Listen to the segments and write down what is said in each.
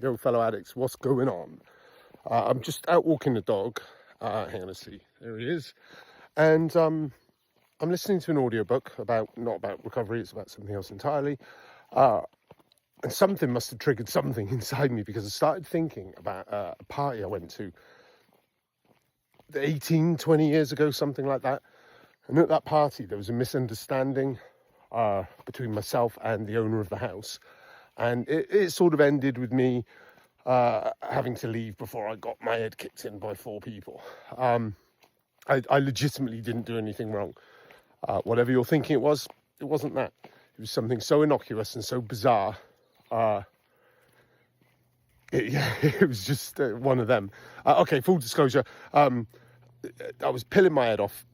Yo, fellow addicts, what's going on? I'm just out walking the dog. Hang on, let's see. There he is. And I'm listening to an audiobook not about recovery, it's about something else entirely. And something must have triggered something inside me, because I started thinking about a party I went to 18, 20 years ago, something like that. And at that party, there was a misunderstanding between myself and the owner of the house. And it sort of ended with me having to leave before I got my head kicked in by 4 people. I legitimately didn't do anything wrong. Whatever you're thinking it wasn't that. It was something so innocuous and so bizarre. It was just one of them. Okay, full disclosure. I was pilling my head off,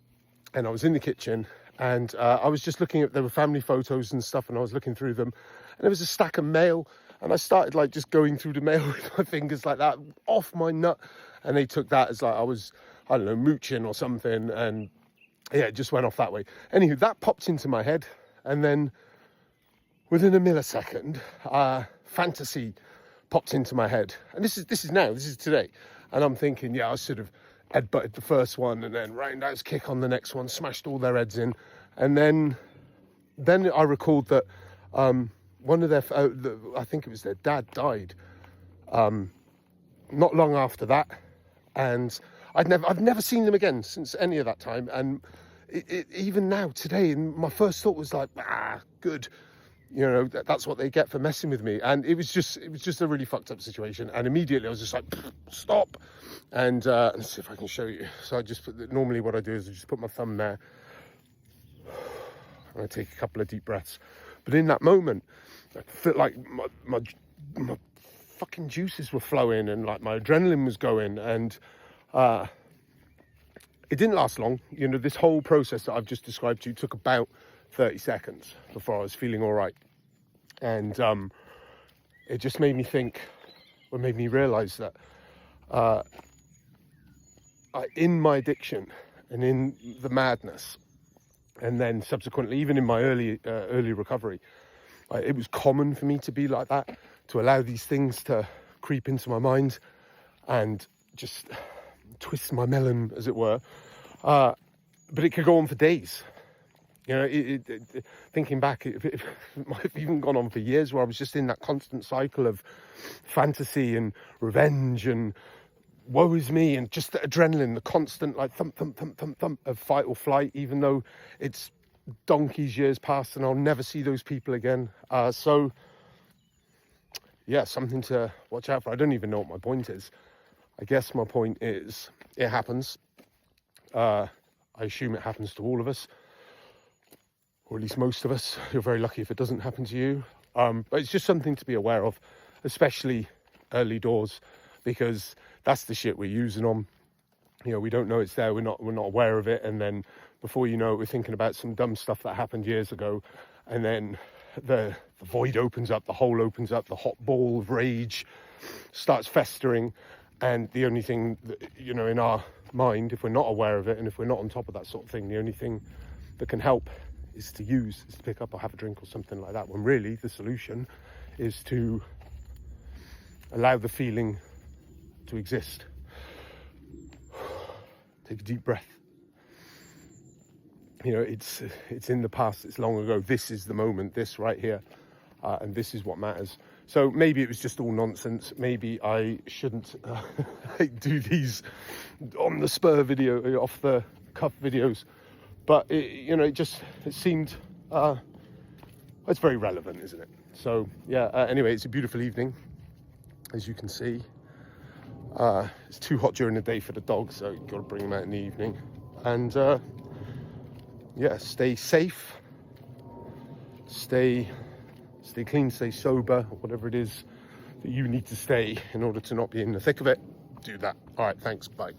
and I was in the kitchen, and I was just looking at, there were family photos and stuff, and I was looking through them, and there was a stack of mail, and I started like just going through the mail with my fingers like that, off my nut, and they took that as like I was, I don't know, mooching or something, and yeah, it just went off that way. Anywho, that popped into my head, and then within a millisecond, fantasy popped into my head, and this is today, and I'm thinking, yeah, I should have headbutted the first one, and then roundhouse kick on the next one, smashed all their heads in, and then I recalled that one of their, I think it was their dad, died not long after that, and I've never seen them again since any of that time. And even now today, my first thought was like, good, you know, that's what they get for messing with me. And it was just a really fucked up situation. And immediately I was just like, stop. And let's see if I can show you. So I just normally what I do is I just put my thumb there, and I take a couple of deep breaths. But in that moment, I felt like my fucking juices were flowing, and like my adrenaline was going, and it didn't last long. You know, this whole process that I've just described to you took about 30 seconds before I was feeling all right. And it just made me think, or made me realize that in my addiction and in the madness, and then subsequently, even in my early recovery, it was common for me to be like that, to allow these things to creep into my mind and just twist my melon, as it were. But it could go on for days. You know, thinking back, it might have even gone on for years, where I was just in that constant cycle of fantasy and revenge and woe is me, and just the adrenaline, the constant like thump, thump, thump, thump, thump of fight or flight, even though it's donkey's years past and I'll never see those people again. So yeah, something to watch out for. I don't even know what my point is. I guess my point is, it happens. I assume it happens to all of us, or at least most of us. You're very lucky if it doesn't happen to you. But it's just something to be aware of, especially early doors, because that's the shit we're using on. You know, we don't know it's there. We're not aware of it. And then before you know it, we're thinking about some dumb stuff that happened years ago. And then the void opens up, the hole opens up, the hot ball of rage starts festering. And the only thing that, you know, in our mind, if we're not aware of it and if we're not on top of that sort of thing, the only thing that can help is to pick up or have a drink or something like that, when really the solution is to allow the feeling to exist. Take a deep breath. You know, it's in the past, it's long ago. This is the moment, this right here, and this is what matters. So maybe it was just all nonsense. Maybe I shouldn't do these on the spur video, off the cuff videos. But it seemed it's very relevant, isn't it? So yeah. Anyway, it's a beautiful evening, as you can see. It's too hot during the day for the dogs, so you've got to bring them out in the evening. And yeah, stay safe, stay clean, stay sober, whatever it is that you need to stay in order to not be in the thick of it. Do that. All right, thanks, bye.